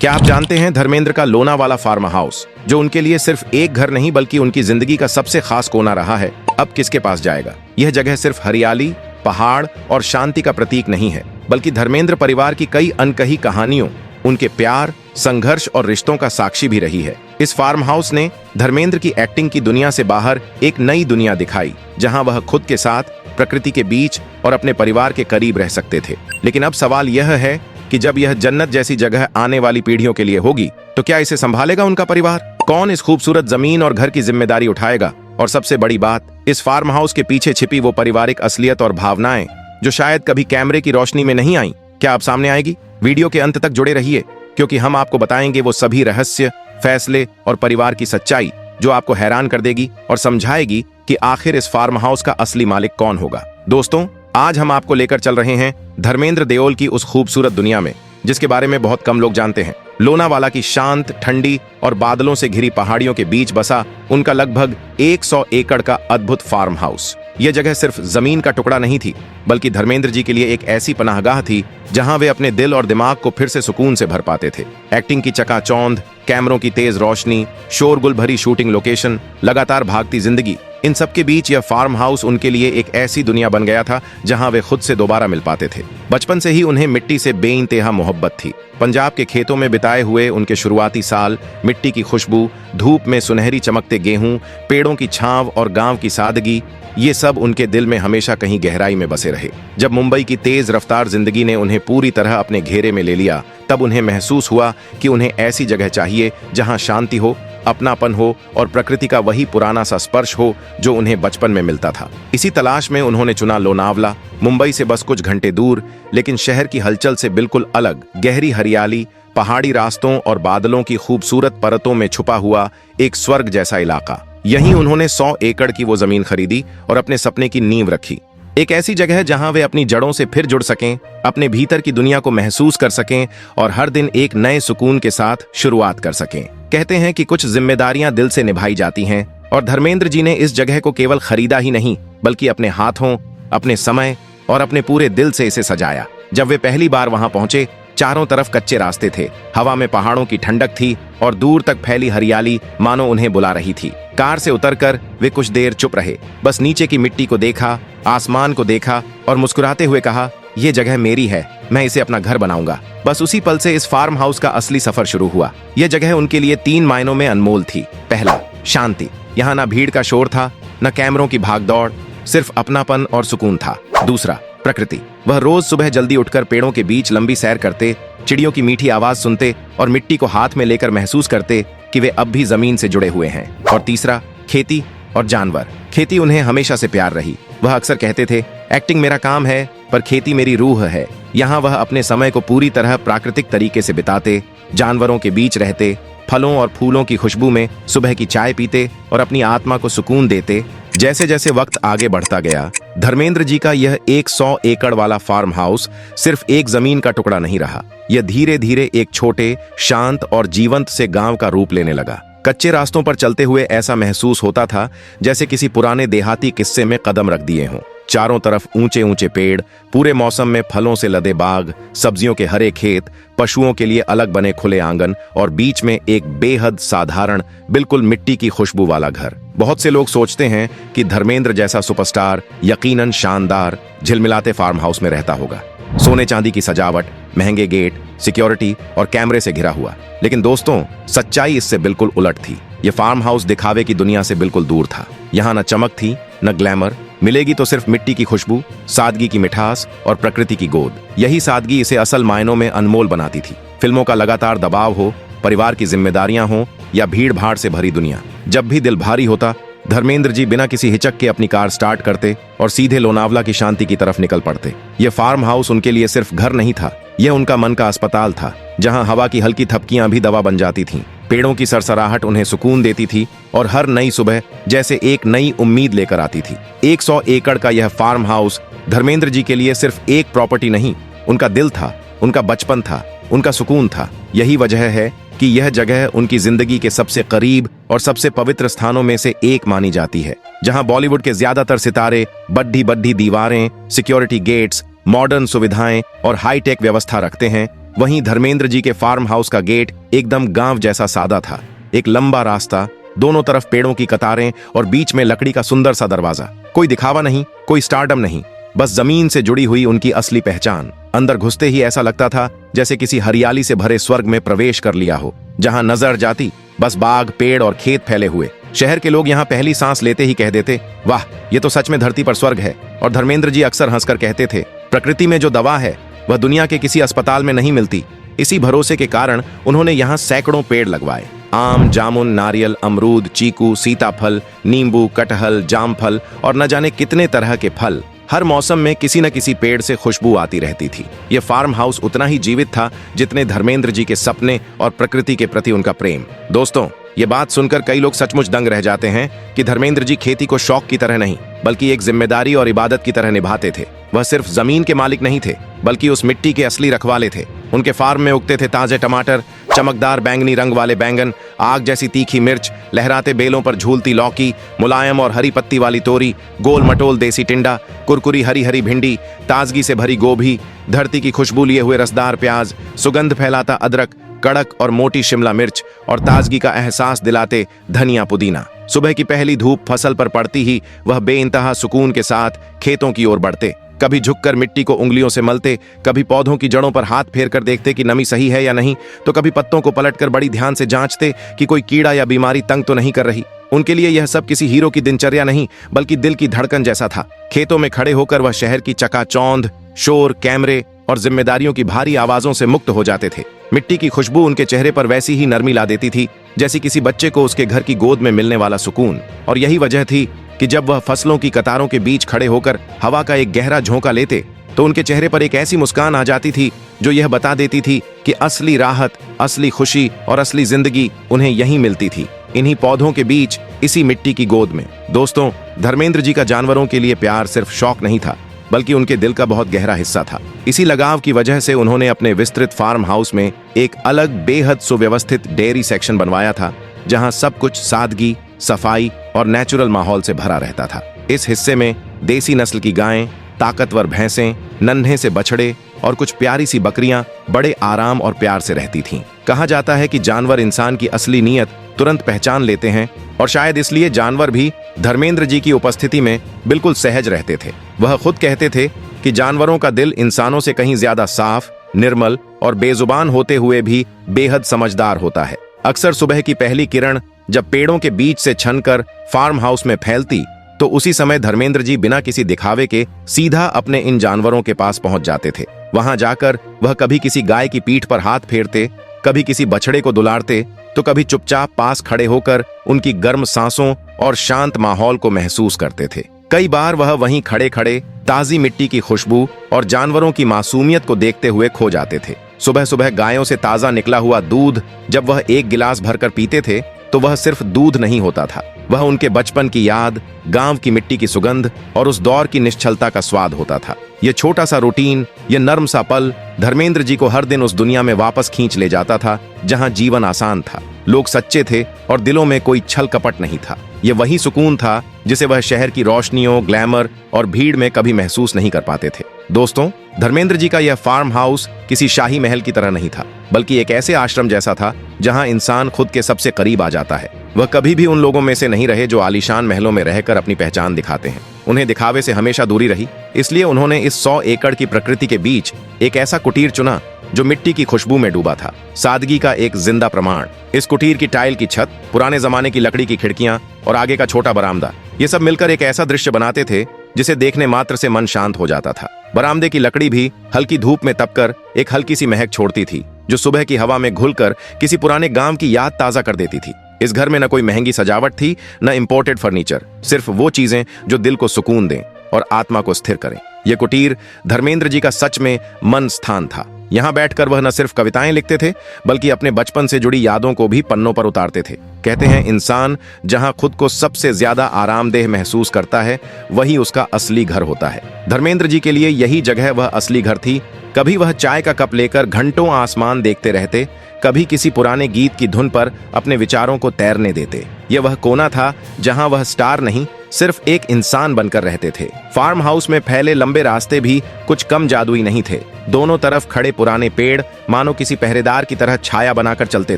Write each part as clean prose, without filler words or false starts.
क्या आप जानते हैं धर्मेंद्र का लोनावाला फार्म हाउस, जो उनके लिए सिर्फ एक घर नहीं बल्कि उनकी जिंदगी का सबसे खास कोना रहा है, अब किसके पास जाएगा? यह जगह सिर्फ हरियाली, पहाड़ और शांति का प्रतीक नहीं है, बल्कि धर्मेंद्र परिवार की कई अनकही कहानियों, उनके प्यार, संघर्ष और रिश्तों का साक्षी भी रही है। इस फार्म हाउस ने धर्मेंद्र की एक्टिंग की दुनिया से बाहर एक नई दुनिया दिखाई, जहां वह खुद के साथ, प्रकृति के बीच और अपने परिवार के करीब रह सकते थे। लेकिन अब सवाल यह है कि जब यह जन्नत जैसी जगह आने वाली पीढ़ियों के लिए होगी, तो क्या इसे संभालेगा उनका परिवार? कौन इस खूबसूरत जमीन और घर की जिम्मेदारी उठाएगा? और सबसे बड़ी बात, इस फार्म हाउस के पीछे छिपी वो पारिवारिक असलियत और भावनाएं जो शायद कभी कैमरे की रोशनी में नहीं आई, क्या अब सामने आएगी? वीडियो के अंत तक जुड़े रहिए, क्योंकि हम आपको बताएंगे वो सभी रहस्य, फैसले और परिवार की सच्चाई जो आपको हैरान कर देगी और समझाएगी कि आखिर इस फार्म हाउस का असली मालिक कौन होगा। दोस्तों, आज हम आपको लेकर चल रहे हैं धर्मेंद्र देओल की उस खूबसूरत दुनिया में, जिसके बारे में बहुत कम लोग जानते हैं। लोनावाला की शांत, ठंडी और बादलों से घिरी पहाड़ियों के बीच बसा उनका लगभग 100 एकड़ का अद्भुत फार्म हाउस। यह जगह सिर्फ जमीन का टुकड़ा नहीं थी, बल्कि धर्मेंद्र जी के लिए एक ऐसी पनाहगाह थी जहां वे अपने दिल और दिमाग को फिर से सुकून से भर पाते थे। एक्टिंग की चकाचौंध, कैमरों की तेज रोशनी, शोरगुल भरी शूटिंग लोकेशन, लगातार भागती जिंदगी, इन सब के बीच यह फार्म हाउस उनके लिए एक ऐसी दुनिया बन गया था जहां वे खुद से दोबारा मिल पाते थे। बचपन से ही उन्हें मिट्टी से बेइंतहा मोहब्बत थी। पंजाब के खेतों में बिताए हुए उनके शुरुआती साल, मिट्टी की खुशबू, धूप में सुनहरी चमकते गेहूं, पेड़ों की छांव और गांव की सादगी, ये सब उनके दिल में हमेशा कहीं गहराई में बसे रहे। जब मुंबई की तेज रफ्तार जिंदगी ने उन्हें पूरी तरह अपने घेरे में ले लिया, तब उन्हें महसूस हुआ कि उन्हें ऐसी जगह चाहिए जहां शांति हो, अपनापन हो और प्रकृति का वही पुराना सा स्पर्श हो जो उन्हें बचपन में मिलता था। इसी तलाश में उन्होंने चुना लोनावला, मुंबई से बस कुछ घंटे दूर, लेकिन शहर की हलचल से बिल्कुल अलग, गहरी हरियाली, पहाड़ी रास्तों और बादलों की खूबसूरत परतों में छुपा हुआ एक स्वर्ग जैसा इलाका। यहीं उन्होंने 100 एकड़ की वो जमीन खरीदी और अपने सपने की नींव रखी। एक ऐसी जगह जहां वे अपनी जड़ों से फिर जुड़ सकें, अपने भीतर की दुनिया को महसूस कर सकें और हर दिन एक नए सुकून के साथ शुरुआत कर सकें। कहते हैं कि कुछ जिम्मेदारियां दिल से निभाई जाती हैं, और धर्मेंद्र जी ने इस जगह को केवल खरीदा ही नहीं, बल्कि अपने हाथों, अपने समय और अपने पूरे दिल से इसे सजाया। जब वे पहली बार वहां पहुंचे, चारों तरफ कच्चे रास्ते थे, हवा में पहाड़ों की ठंडक थी और दूर तक फैली हरियाली मानो उन्हें बुला रही थी। कार से उतरकर वे कुछ देर चुप रहे, बस नीचे की मिट्टी को देखा, आसमान को देखा और मुस्कुराते हुए कहा, ये जगह मेरी है, मैं इसे अपना घर बनाऊंगा। बस उसी पल से इस फार्म हाउस का असली सफर शुरू हुआ। यह जगह उनके लिए 3 मायनों में अनमोल थी। पहला, शांति। यहाँ ना भीड़ का शोर था, न कैमरों की भागदौड़, सिर्फ अपनापन और सुकून था। दूसरा, प्रकृति। वह रोज सुबह जल्दी उठकर पेड़ों के बीच लंबी सैर करते, चिड़ियों की मीठी आवाज सुनते और मिट्टी को हाथ में लेकर महसूस करते कि वे अब भी जमीन से जुड़े हुए हैं। और तीसरा, खेती और जानवर। खेती उन्हें हमेशा से प्यार रही। वह अक्सर कहते थे, एक्टिंग मेरा काम है, पर खेती मेरी रूह है। यहाँ वह अपने समय को पूरी तरह प्राकृतिक तरीके से बिताते, जानवरों के बीच रहते, फलों और फूलों की खुशबू में सुबह की चाय पीते और अपनी आत्मा को सुकून देते। जैसे जैसे वक्त आगे बढ़ता गया, धर्मेंद्र जी का यह 100 एकड़ वाला फार्म हाउस सिर्फ एक जमीन का टुकड़ा नहीं रहा। यह धीरे धीरे एक छोटे, शांत और जीवंत से गांव का रूप लेने लगा। कच्चे रास्तों पर चलते हुए ऐसा महसूस होता था जैसे किसी पुराने देहाती किस्से में कदम रख दिए हों। चारों तरफ ऊंचे ऊंचे पेड़, पूरे मौसम में फलों से लदे बाग, सब्जियों के हरे खेत, पशुओं के लिए अलग बने खुले आंगन और बीच में एक बेहद साधारण, बिल्कुल मिट्टी की खुशबू वाला घर। बहुत से लोग सोचते हैं कि धर्मेंद्र जैसा सुपरस्टार यकीनन शानदार, झिलमिलाते फार्म हाउस में रहता होगा, सोने चांदी की सजावट, महंगे गेट, सिक्योरिटी और कैमरे से घिरा हुआ। लेकिन दोस्तों, सच्चाई इससे बिल्कुल उलट थी। यह फार्म हाउस दिखावे की दुनिया से बिल्कुल दूर था। यहाँ न चमक थी, न ग्लैमर, मिलेगी तो सिर्फ मिट्टी की खुशबू, सादगी की मिठास और प्रकृति की गोद। यही सादगी इसे असल मायनों में अनमोल बनाती थी। फिल्मों का लगातार दबाव हो, परिवार की जिम्मेदारियां हो या भीड़ भाड़ से भरी दुनिया, जब भी दिल भारी होता, धर्मेंद्र जी बिना किसी हिचक के अपनी कार स्टार्ट करते और सीधे लोनावला की शांति की तरफ निकल पड़ते। यह फार्म हाउस उनके लिए सिर्फ घर नहीं था, यह उनका मन का अस्पताल था, जहां हवा की हल्की थपकियां भी दवा बन जाती थीं। पेड़ों की सरसराहट उन्हें सुकून देती थी और हर नई सुबह जैसे एक नई उम्मीद लेकर आती थी। 100 एकड़ का यह फार्म हाउस धर्मेंद्र जी के लिए सिर्फ एक प्रॉपर्टी नहीं, उनका दिल था, उनका बचपन था, उनका सुकून था। यही वजह है कि यह जगह उनकी जिंदगी के सबसे करीब और सबसे पवित्र स्थानों में से एक मानी जाती है, जहां बॉलीवुड के ज्यादातर सितारे बड्ढी बड्ढी दीवारें, सिक्योरिटी गेट्स, मॉडर्न सुविधाएं और हाईटेक व्यवस्था रखते हैं, वहीं धर्मेंद्र जी के फार्म हाउस का गेट एकदम गांव जैसा सादा था। एक लंबा रास्ता, दोनों तरफ पेड़ों की कतारें और बीच में लकड़ी का सुंदर सा दरवाजा। कोई दिखावा नहीं, कोई स्टारडम नहीं, बस जमीन से जुड़ी हुई उनकी असली पहचान। अंदर घुसते ही ऐसा लगता था जैसे किसी हरियाली से भरे स्वर्ग में प्रवेश कर लिया हो, जहां नजर जाती बस बाग, पेड़ और खेत फैले हुए। शहर के लोग यहाँ पहली सांस लेते ही कह देते, वाह, ये तो सच में धरती पर स्वर्ग है। और धर्मेंद्र जी अक्सर हंसकर कहते थे, प्रकृति में जो दवा है वह दुनिया के किसी अस्पताल में नहीं मिलती। इसी भरोसे के कारण उन्होंने यहाँ सैकड़ों पेड़ लगवाए। आम, जामुन, नारियल, अमरूद, चीकू, सीताफल, नींबू, कटहल, जामफल और न जाने कितने तरह के फल। हर मौसम में किसी न किसी पेड़ से खुशबू आती रहती थी। यह फार्म हाउस उतना ही जीवित था जितने धर्मेंद्र जी के सपने और प्रकृति के प्रति उनका प्रेम। दोस्तों, ये बात सुनकर कई लोग सचमुच दंग रह जाते हैं कि धर्मेंद्र जी खेती को शौक की तरह नहीं बल्कि एक जिम्मेदारी और इबादत की तरह निभाते थे। वह सिर्फ जमीन के मालिक नहीं थे बल्कि उस मिट्टी के असली रखवाले थे। उनके फार्म में उगते थे ताजे टमाटर, चमकदार बैंगनी रंग वाले बैंगन, आग जैसी तीखी मिर्च, लहराते बेलों पर झूलती लौकी, मुलायम और हरी पत्ती वाली तोरी, गोल मटोल देसी टिंडा, कुरकुरी हरी हरी भिंडी, ताजगी से भरी गोभी, धरती की खुशबू लिए हुए रसदार प्याज, सुगंध फैलाता अदरक, कड़क और मोटी शिमला मिर्च और ताजगी का एहसास दिलाते धनिया पुदीना। सुबह की पहली धूप फसल पर पड़ती ही वह बेइंतहा सुकून के साथ खेतों की ओर बढ़ते। कभी झुककर मिट्टी को उंगलियों से मलते, कभी पौधों की जड़ों पर हाथ फेर कर देखते कि नमी सही है या नहीं, तो कभी पत्तों को पलटकर बड़ी ध्यान से जांचते कि कोई कीड़ा या बीमारी तंग तो नहीं कर रही। उनके लिए यह सब किसी हीरो की दिनचर्या नहीं बल्कि दिल की धड़कन जैसा था। खेतों में खड़े होकर वह शहर की चकाचौंध, शोर, कैमरे और जिम्मेदारियों की भारी आवाजों से मुक्त हो जाते थे। मिट्टी की खुशबू उनके चेहरे पर वैसी ही नरमी ला देती थी जैसी किसी बच्चे को उसके घर की गोद में मिलने वाला सुकून। और यही वजह थी कि जब वह फसलों की कतारों के बीच खड़े होकर हवा का एक गहरा झोंका लेते तो उनके चेहरे पर एक ऐसी मुस्कान आ जाती थी जो यह बता देती थी कि असली राहत, असली खुशी और असली जिंदगी उन्हें यहीं मिलती थी, इन्हीं पौधों के बीच, इसी मिट्टी की गोद में। दोस्तों, धर्मेंद्र जी का जानवरों के लिए प्यार सिर्फ शौक नहीं था बल्कि उनके दिल का बहुत गहरा हिस्सा था। इसी लगाव की वजह से उन्होंने अपने विस्तृत फार्म हाउस में एक अलग, बेहद सुव्यवस्थित डेयरी सेक्शन बनवाया था, जहां सब कुछ सादगी, सफाई और नेचुरल माहौल से भरा रहता था। इस हिस्से में देसी नस्ल की गायें, ताकतवर भैंसें, नन्हे से बछड़े और कुछ प्यारी सी बकरियां बड़े आराम और प्यार से रहती थीं। कहा जाता है कि जानवर इंसान की असली नीयत तुरंत पहचान लेते हैं और शायद इसलिए जानवर भी धर्मेंद्र जी की उपस्थिति में बिल्कुल सहज रहते थे। वह खुद कहते थे कि जानवरों का दिल इंसानों से कहीं ज्यादा साफ, निर्मल और बेजुबान होते हुए भी बेहद समझदार होता है। अक्सर सुबह की पहली किरण जब पेड़ों के बीच से छनकर फार्म हाउस में फैलती तो उसी समय धर्मेंद्र जी बिना किसी दिखावे के सीधा अपने इन जानवरों के पास पहुंच जाते थे। वहां जाकर वह कभी किसी गाय की पीठ पर हाथ फेरते, कभी किसी बछड़े को दुलारते, तो कभी चुपचाप पास खड़े होकर उनकी गर्म सांसों और शांत माहौल को महसूस करते थे। कई बार वह वहीं खड़े खड़े ताजी मिट्टी की खुशबू और जानवरों की मासूमियत को देखते हुए खो जाते थे। सुबह सुबह गायों से ताजा निकला हुआ दूध जब वह एक गिलास भरकर पीते थे तो वह सिर्फ दूध नहीं होता था, वह उनके बचपन की याद, गांव की मिट्टी की सुगंध और उस दौर की निश्चलता का स्वाद होता था। यह छोटा सा रूटीन, यह नर्म सा पल धर्मेंद्र जी को हर दिन उस दुनिया में वापस खींच ले जाता था जहां जीवन आसान था, लोग सच्चे थे और दिलों में कोई छल कपट नहीं था। यह वही सुकून था जिसे वह शहर की रोशनियों, ग्लैमर और भीड़ में कभी महसूस नहीं कर पाते थे। दोस्तों, धर्मेंद्र जी का यह फार्म हाउस किसी शाही महल की तरह नहीं था बल्कि एक ऐसे आश्रम जैसा था जहां इंसान खुद के सबसे करीब आ जाता है। वह कभी भी उन लोगों में से नहीं रहे जो आलीशान महलों में रहकर अपनी पहचान दिखाते हैं। उन्हें दिखावे से हमेशा दूरी रही, इसलिए उन्होंने इस 100 एकड़ की प्रकृति के बीच एक ऐसा कुटीर चुना जो मिट्टी की खुशबू में डूबा था, सादगी का एक जिंदा प्रमाण। इस कुटीर की टाइल की छत, पुराने जमाने की लकड़ी की खिड़कियां और आगे का छोटा बरामदा, ये सब मिलकर एक ऐसा दृश्य बनाते थे जिसे देखने मात्र से मन शांत हो जाता था। बरामदे की लकड़ी भी हल्की धूप में तपकर एक हल्की सी महक छोड़ती थी जो सुबह की हवा में घुलकर किसी पुराने गांव की याद ताजा कर देती थी। इस घर में न कोई महंगी सजावट थी, न इंपोर्टेड फर्नीचर, सिर्फ वो चीजें जो दिल को सुकून दें और आत्मा को स्थिर करें। यह कुटीर धर्मेंद्र जी का सच में मन स्थान था। यहाँ बैठकर वह न सिर्फ कविताएं लिखते थे बल्कि अपने बचपन से जुड़ी यादों को भी पन्नों पर उतारते थे। कहते हैं, इंसान जहां खुद को सबसे ज्यादा आरामदेह महसूस करता है वही उसका असली घर होता है। धर्मेंद्र जी के लिए यही जगह वह असली घर थी। कभी वह चाय का कप लेकर घंटों आसमान देखते रहते, कभी किसी पुराने गीत की धुन पर अपने विचारों को तैरने देते यह वह कोना था जहां वह स्टार नहीं, सिर्फ एक इंसान बनकर रहते थे। फार्म हाउस में फैले लंबे रास्ते भी कुछ कम जादुई नहीं थे। दोनों तरफ खड़े पुराने पेड़ मानो किसी पहरेदार की तरह छाया बनाकर चलते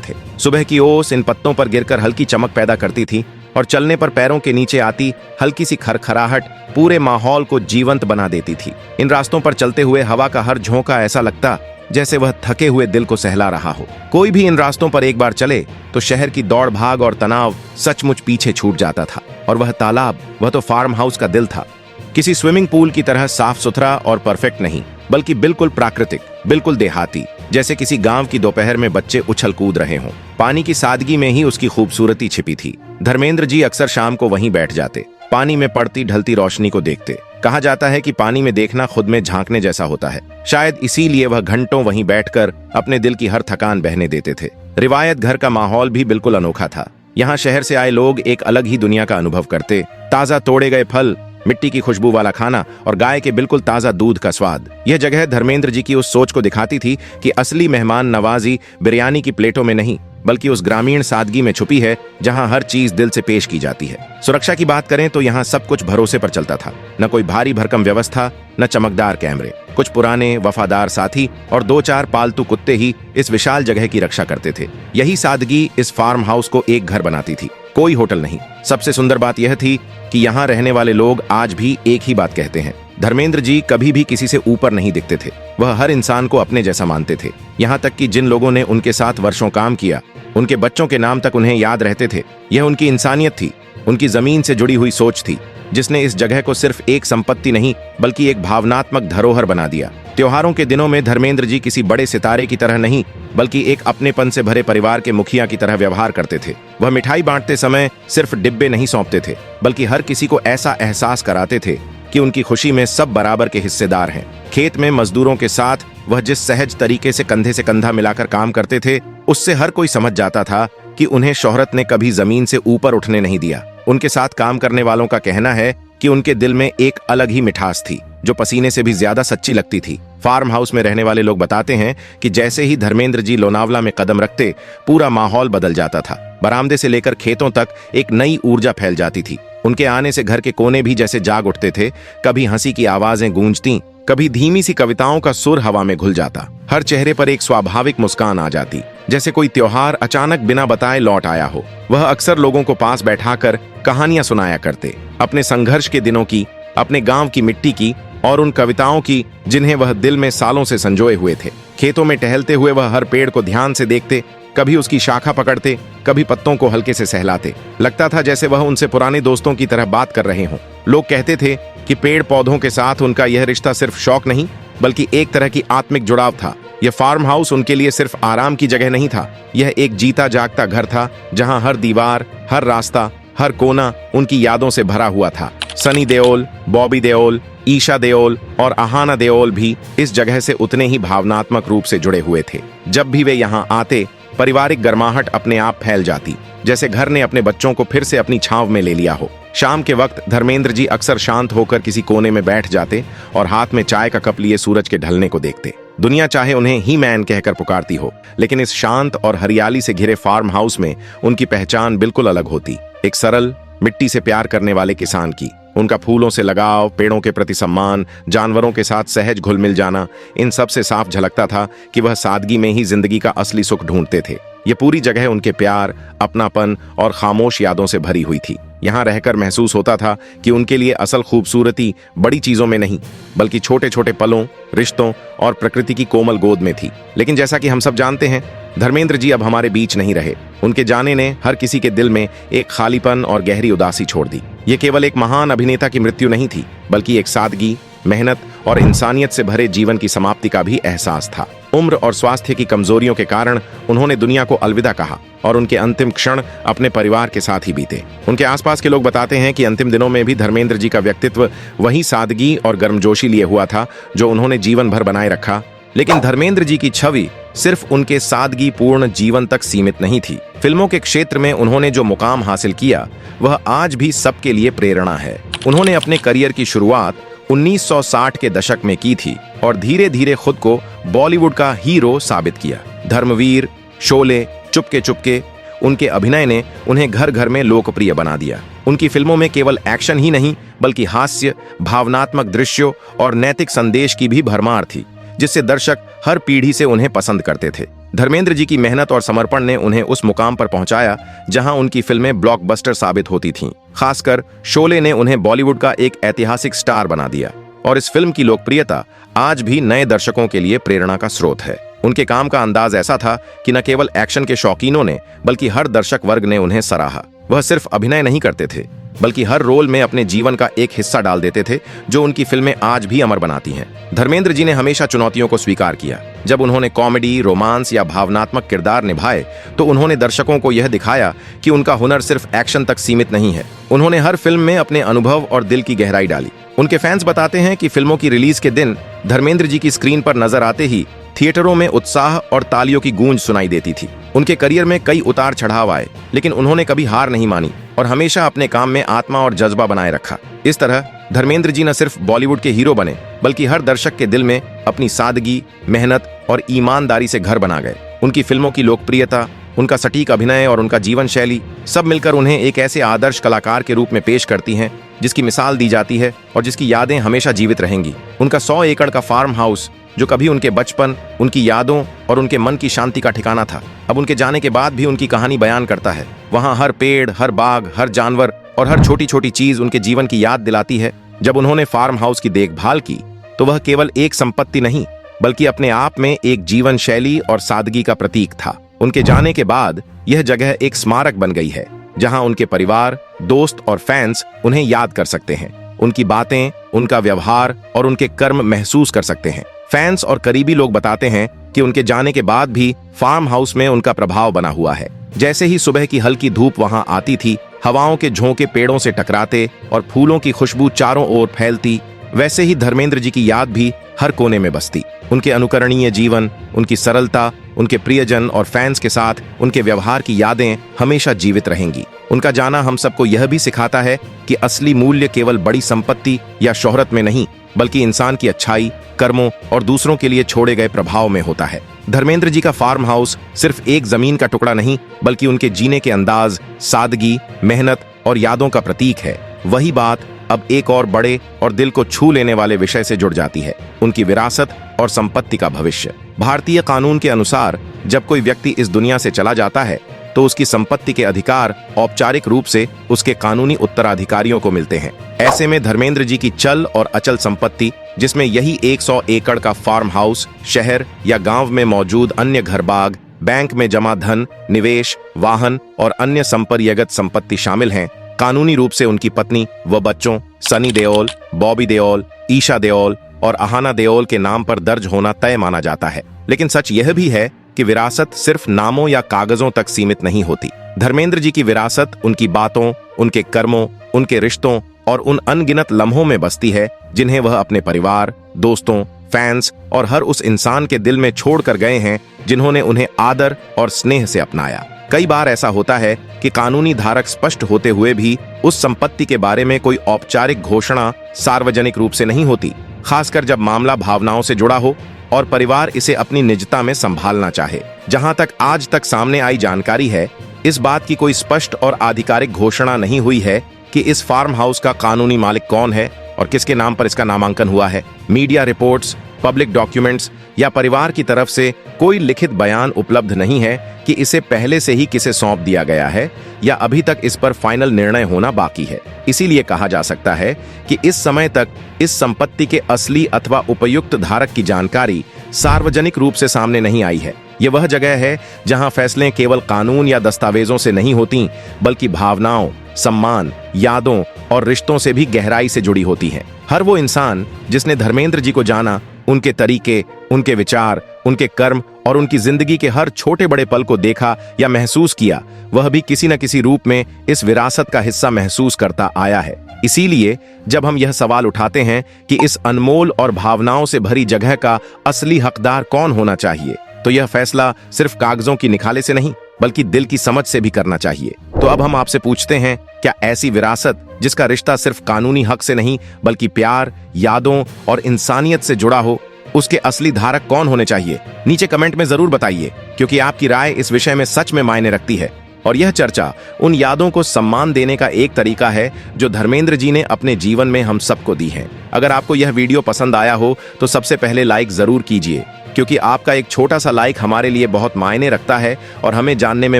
थे। सुबह की ओस इन पत्तों पर गिरकर हल्की चमक पैदा करती थी और चलने पर पैरों के नीचे आती हल्की सी खरखराहट पूरे माहौल को जीवंत बना देती थी। इन रास्तों पर चलते हुए हवा का हर झोंका ऐसा लगता जैसे वह थके हुए दिल को सहला रहा हो। कोई भी इन रास्तों पर एक बार चले तो शहर की दौड़ भाग और तनाव सचमुच पीछे छूट जाता था। और वह तालाब, वह तो फार्म हाउस का दिल था। किसी स्विमिंग पूल की तरह साफ सुथरा और परफेक्ट नहीं, बल्कि बिल्कुल प्राकृतिक, बिल्कुल देहाती, जैसे किसी गांव की दोपहर में बच्चे उछल कूद रहे हों। पानी की सादगी में ही उसकी खूबसूरती छिपी थी। धर्मेंद्र जी अक्सर शाम को वहीं बैठ जाते, पानी में पड़ती ढलती रोशनी को देखते। कहा जाता है कि पानी में देखना खुद में झांकने जैसा होता है। शायद इसीलिए वह घंटों वहीं बैठकर अपने दिल की हर थकान बहने देते थे। रिवायत घर का माहौल भी बिल्कुल अनोखा था। यहाँ शहर से आए लोग एक अलग ही दुनिया का अनुभव करते। ताजा तोड़े गए फल, मिट्टी की खुशबू वाला खाना और गाय के बिल्कुल ताजा दूध का स्वाद। यह जगह धर्मेंद्र जी की उस सोच को दिखाती थी कि असली मेहमान नवाजी बिरयानी की प्लेटों में नहीं, बल्कि उस ग्रामीण सादगी में छुपी है जहां हर चीज दिल से पेश की जाती है। सुरक्षा की बात करें तो यहाँ सब कुछ भरोसे पर चलता था। न कोई भारी भरकम व्यवस्था, न चमकदार कैमरे। कुछ पुराने वफादार साथी और 2-4 पालतू कुत्ते ही इस विशाल जगह की रक्षा करते थे। यही सादगी इस फार्म हाउस को एक घर बनाती थी, कोई होटल नहीं। सबसे सुंदर बात यह थी कि यहाँ रहने वाले लोग आज भी एक ही बात कहते हैं। धर्मेंद्र जी कभी भी किसी से ऊपर नहीं दिखते थे। वह हर इंसान को अपने जैसा मानते थे। यहाँ तक कि जिन लोगों ने उनके साथ वर्षों काम किया, उनके बच्चों के नाम तक उन्हें याद रहते थे। यह उनकी इंसानियत थी, उनकी जमीन से जुड़ी हुई सोच थी, जिसने इस जगह को सिर्फ एक संपत्ति नहीं बल्कि एक भावनात्मक धरोहर बना दिया। त्योहारों के दिनों में धर्मेंद्र जी किसी बड़े सितारे की तरह नहीं, बल्कि एक अपनेपन से भरे परिवार के मुखिया की तरह व्यवहार करते थे। वह मिठाई बांटते समय सिर्फ डिब्बे नहीं सौंपते थे, बल्कि हर किसी को ऐसा एहसास कराते थे कि उनकी खुशी में सब बराबर के हिस्सेदार हैं। खेत में मजदूरों के साथ वह जिस सहज तरीके से कंधा मिलाकर काम करते थे, उससे हर कोई समझ जाता था कि उन्हें शोहरत ने कभी जमीन से ऊपर उठने नहीं दिया। उनके साथ काम करने वालों का कहना है कि उनके दिल में एक अलग ही मिठास थी, जो पसीने से भी ज्यादा सच्ची लगती थी। फार्म हाउस में रहने वाले लोग बताते हैं कि जैसे ही धर्मेंद्र जी लोनावला में कदम रखते, पूरा माहौल बदल जाता था। बरामदे से लेकर खेतों तक एक नई ऊर्जा फैल जाती थी। उनके आने से घर के कोने भी जैसे जाग उठते थे। कभी हंसी की आवाजें गूंजती, कभी धीमी सी कविताओं का सुर हवा में घुल जाता। हर चेहरे पर एक स्वाभाविक मुस्कान आ जाती, जैसे कोई त्योहार अचानक बिना बताए लौट आया हो। वह अक्सर लोगों को पास बैठाकर कहानियां सुनाया करते, अपने संघर्ष के दिनों की, अपने गांव की मिट्टी की और उन कविताओं की जिन्हें वह दिल में सालों से संजोए हुए थे। खेतों में टहलते हुए वह हर पेड़ को ध्यान से देखते, कभी उसकी शाखा पकड़ते, कभी पत्तों को हल्के से सहलाते। लगता था जैसे वह उनसे पुराने दोस्तों की तरह बात कर रहे हों। लोग कहते थे कि पेड़ पौधों के साथ उनका यह रिश्ता सिर्फ शौक नहीं, बल्कि एक तरह की आत्मिक जुड़ाव था। यह फार्म हाउस उनके लिए सिर्फ आराम की जगह नहीं था, यह एक जीता जागता घर था जहां हर दीवार, हर रास्ता, हर कोना उनकी यादों से भरा हुआ था। सनी देओल, बॉबी देओल, ईशा देओल और आहाना देओल भी इस जगह से उतने ही भावनात्मक रूप से जुड़े हुए थे। जब भी वे यहाँ आते, पारिवारिक गर्माहट अपने आप फैल जाती, जैसे घर ने अपने बच्चों को फिर से अपनी छांव में ले लिया हो। शाम के वक्त धर्मेंद्र जी अक्सर शांत होकर किसी कोने में बैठ जाते और हाथ में चाय का कप लिए सूरज के ढलने को देखते। दुनिया चाहे उन्हें ही मैन कहकर पुकारती हो, लेकिन इस शांत और हरियाली से घिरे फार्म हाउस में उनकी पहचान बिल्कुल अलग होती। एक सरल, मिट्टी से प्यार करने वाले किसान की। उनका फूलों से लगाव, पेड़ों के प्रति सम्मान, जानवरों के साथ सहज घुल मिल जाना, इन सब से साफ झलकता था कि वह सादगी में ही जिंदगी का असली सुख ढूंढते थे। ये पूरी जगह उनके प्यार, अपनापन और खामोश यादों से भरी हुई थी। यहाँ रहकर महसूस होता था कि उनके लिए असल खूबसूरती बड़ी चीजों में नहीं, बल्कि छोटे छोटे पलों, रिश्तों और प्रकृति की कोमल गोद में थी। लेकिन जैसा कि हम सब जानते हैं, धर्मेंद्र जी अब हमारे बीच नहीं रहे। उनके जाने ने हर किसी के दिल में एक खालीपन और गहरी उदासी छोड़ दी। ये केवल एक महान अभिनेता की मृत्यु नहीं थी, बल्कि एक सादगी, मेहनत और इंसानियत से भरे जीवन की समाप्ति का भी एहसास था। उम्र और स्वास्थ्य की कमजोरियों के कारण उन्होंने दुनिया को अलविदा कहा और उनके अंतिम क्षण अपने परिवार के साथ ही बीते। उनके आसपास के लोग बताते हैं कि अंतिम दिनों में भी धर्मेंद्र जी का व्यक्तित्व वही सादगी और गर्मजोशी लिए हुआ था जो उन्होंने जीवन भर बनाए रखा। लेकिन धर्मेंद्र जी की छवि सिर्फ उनके सादगी पूर्ण जीवन तक सीमित नहीं थी। फिल्मों के क्षेत्र में उन्होंने जो मुकाम हासिल किया, वह आज भी सबके लिए प्रेरणा है। उन्होंने अपने करियर की शुरुआत 1960 के दशक में की थी और धीरे धीरे खुद को बॉलीवुड का हीरो साबित किया। धर्मवीर, शोले, चुपके चुपके, उनके अभिनय ने उन्हें घर घर में लोकप्रिय बना दिया। उनकी फिल्मों में केवल एक्शन ही नहीं बल्कि हास्य, भावनात्मक दृश्यों और नैतिक संदेश की भी भरमार थी, जिससे दर्शक हर पीढ़ी से उन्हें पसंद करते थे। धर्मेंद्र जी की मेहनत और समर्पण ने उन्हें उस मुकाम पर पहुंचाया जहां उनकी फिल्में ब्लॉकबस्टर साबित होती थीं। खासकर शोले ने उन्हें बॉलीवुड का एक ऐतिहासिक स्टार बना दिया और इस फिल्म की लोकप्रियता आज भी नए दर्शकों के लिए प्रेरणा का स्रोत है। उनके काम का अंदाज ऐसा था कि न केवल एक्शन के शौकीनों ने बल्कि हर दर्शक वर्ग ने उन्हें सराहा। वह सिर्फ अभिनय नहीं करते थे बल्कि हर रोल में अपने जीवन का एक हिस्सा डाल देते थे, जो उनकी फिल्में आज भी अमर बनाती हैं। धर्मेंद्र जी ने हमेशा चुनौतियों को स्वीकार किया। जब उन्होंने कॉमेडी, रोमांस या भावनात्मक किरदार निभाए तो उन्होंने दर्शकों को यह दिखाया कि उनका हुनर सिर्फ एक्शन तक सीमित नहीं है। उन्होंने हर फिल्म में अपने अनुभव और दिल की गहराई डाली। उनके फैंस बताते हैं कि फिल्मों की रिलीज के दिन धर्मेंद्र जी की स्क्रीन पर नजर आते ही थिएटरों में उत्साह और तालियों की गूंज सुनाई देती थी। उनके करियर में कई उतार चढ़ाव आए, लेकिन उन्होंने कभी हार नहीं मानी और हमेशा अपने काम में आत्मा और जज्बा बनाए रखा। इस तरह धर्मेंद्र जी न सिर्फ बॉलीवुड के हीरो बने बल्कि हर दर्शक के दिल में अपनी सादगी, मेहनत और ईमानदारी से घर बना गए। उनकी फिल्मों की लोकप्रियता, उनका सटीक अभिनय और उनका जीवन शैली सब मिलकर उन्हें एक ऐसे आदर्श कलाकार के रूप में पेश करती हैं जिसकी मिसाल दी जाती है और जिसकी यादें हमेशा जीवित रहेंगी। उनका 100 एकड़ का फार्म हाउस, जो कभी उनके बचपन, उनकी यादों और उनके मन की शांति का ठिकाना था, अब उनके जाने के बाद भी उनकी कहानी बयान करता है। वहाँ हर पेड़, हर बाग, हर जानवर और हर छोटी छोटी चीज उनके जीवन की याद दिलाती है। जब उन्होंने फार्म हाउस की देखभाल की तो वह केवल एक संपत्ति नहीं बल्कि अपने आप में एक जीवन शैली और सादगी का प्रतीक था। उनके जाने के बाद यह जगह एक स्मारक बन गई है जहां उनके परिवार, दोस्त और फैंस उन्हें याद कर सकते हैं, उनकी बातें, उनका व्यवहार और उनके कर्म महसूस कर सकते हैं। फैंस और करीबी लोग बताते हैं कि उनके जाने के बाद भी फार्म हाउस में उनका प्रभाव बना हुआ है। जैसे ही सुबह की हल्की धूप वहां आती थी, हवाओं के झोंके पेड़ों से टकराते और फूलों की खुशबू चारों ओर फैलती, वैसे ही धर्मेंद्र जी की याद भी हर कोने में बसती। उनके अनुकरणीय जीवन, उनकी सरलता, उनके प्रियजन और फैंस के साथ उनके व्यवहार की यादें हमेशा जीवित रहेंगी। उनका जाना हम सबको यह भी सिखाता है कि असली मूल्य केवल बड़ी संपत्ति या शोहरत में नहीं बल्कि इंसान की अच्छाई, कर्मों और दूसरों के लिए छोड़े गए प्रभाव में होता है। धर्मेंद्र जी का फार्म हाउस सिर्फ एक जमीन का टुकड़ा नहीं बल्कि उनके जीने के अंदाज, सादगी, मेहनत और यादों का प्रतीक है। वही बात अब एक और बड़े और दिल को छू लेने वाले विषय से जुड़ जाती है, उनकी विरासत और संपत्ति का भविष्य। भारतीय कानून के अनुसार जब कोई व्यक्ति इस दुनिया से चला जाता है तो उसकी संपत्ति के अधिकार औपचारिक रूप से उसके कानूनी उत्तराधिकारियों को मिलते हैं। ऐसे में धर्मेंद्र जी की चल और अचल संपत्ति, जिसमें यही 100 एकड़ का फार्म हाउस, शहर या गांव में मौजूद अन्य घर बाग, बैंक में जमा धन, निवेश, वाहन और अन्य संपत्तिगत संपत्ति शामिल हैं, कानूनी रूप से उनकी पत्नी व बच्चों सनी देओल, बॉबी देओल, ईशा देओल और अहाना देओल के नाम पर दर्ज होना तय माना जाता है। लेकिन सच यह भी है कि विरासत सिर्फ नामों या कागजों तक सीमित नहीं होती। धर्मेंद्र जी की विरासत उनकी बातों, उनके कर्मों, उनके रिश्तों और उन अनगिनत लम्हों में बसती है जिन्हें वह अपने परिवार, दोस्तों, फैंस और हर उस इंसान के दिल में छोड़ कर गए हैं जिन्होंने उन्हें आदर और स्नेह से अपनाया। कई बार ऐसा होता है कि कानूनी धारक स्पष्ट होते हुए भी उस संपत्ति के बारे में कोई औपचारिक घोषणा सार्वजनिक रूप से नहीं होती, खासकर जब मामला भावनाओं से जुड़ा हो और परिवार इसे अपनी निजता में संभालना चाहे। जहां तक आज तक सामने आई जानकारी है, इस बात की कोई स्पष्ट और आधिकारिक घोषणा नहीं हुई है कि इस फार्म हाउस का कानूनी मालिक कौन है और किसके नाम पर इसका नामांकन हुआ है। मीडिया रिपोर्ट्स, पब्लिक डॉक्यूमेंट्स या परिवार की तरफ से कोई लिखित बयान उपलब्ध नहीं है कि इसे पहले से ही किसे सौंप दिया गया है या अभी तक इस पर फाइनल निर्णय होना बाकी है। इसीलिए कहा जा सकता है कि इस समय तक इस संपत्ति के असली अथवा उपयुक्त धारक की जानकारी सार्वजनिक रूप से सामने नहीं आई है। ये वह जगह है जहां फैसले केवल कानून या दस्तावेजों से नहीं होती बल्कि भावनाओं, सम्मान, यादों और रिश्तों से भी गहराई से जुड़ी होती हैं। हर वो इंसान जिसने धर्मेंद्र जी को जाना, उनके तरीके, उनके विचार, उनके कर्म और उनकी जिंदगी के हर छोटे बड़े पल को देखा या महसूस किया, वह भी किसी न किसी रूप में इस विरासत का हिस्सा महसूस करता आया है। इसीलिए जब हम यह सवाल उठाते हैं कि इस अनमोल और भावनाओं से भरी जगह का असली हकदार कौन होना चाहिए, तो यह फैसला सिर्फ कागजों की निखाले से नहीं बल्कि दिल की समझ से भी करना चाहिए। तो अब हम आपसे पूछते हैं, क्या ऐसी विरासत जिसका रिश्ता सिर्फ कानूनी हक से नहीं बल्कि प्यार, यादों और इंसानियत से जुड़ा हो, उसके असली धारक कौन होने चाहिए? नीचे कमेंट में जरूर बताइए, क्योंकि आपकी राय इस विषय में सच में मायने रखती है। और यह चर्चा उन यादों को सम्मान देने का एक तरीका है जो धर्मेंद्र जी ने अपने जीवन में हम सबको दी है। अगर आपको यह वीडियो पसंद आया हो तो सबसे पहले लाइक जरूर कीजिए, क्योंकि आपका एक छोटा सा लाइक हमारे लिए बहुत मायने रखता है और हमें जानने में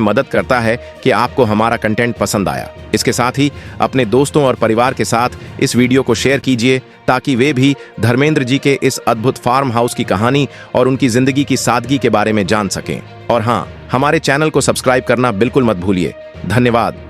मदद करता है कि आपको हमारा कंटेंट पसंद आया। इसके साथ ही अपने दोस्तों और परिवार के साथ इस वीडियो को शेयर कीजिए ताकि वे भी धर्मेंद्र जी के इस अद्भुत फार्म हाउस की कहानी और उनकी जिंदगी की सादगी के बारे में जान सकें। और हाँ, हमारे चैनल को सब्सक्राइब करना बिल्कुल मत भूलिए। धन्यवाद।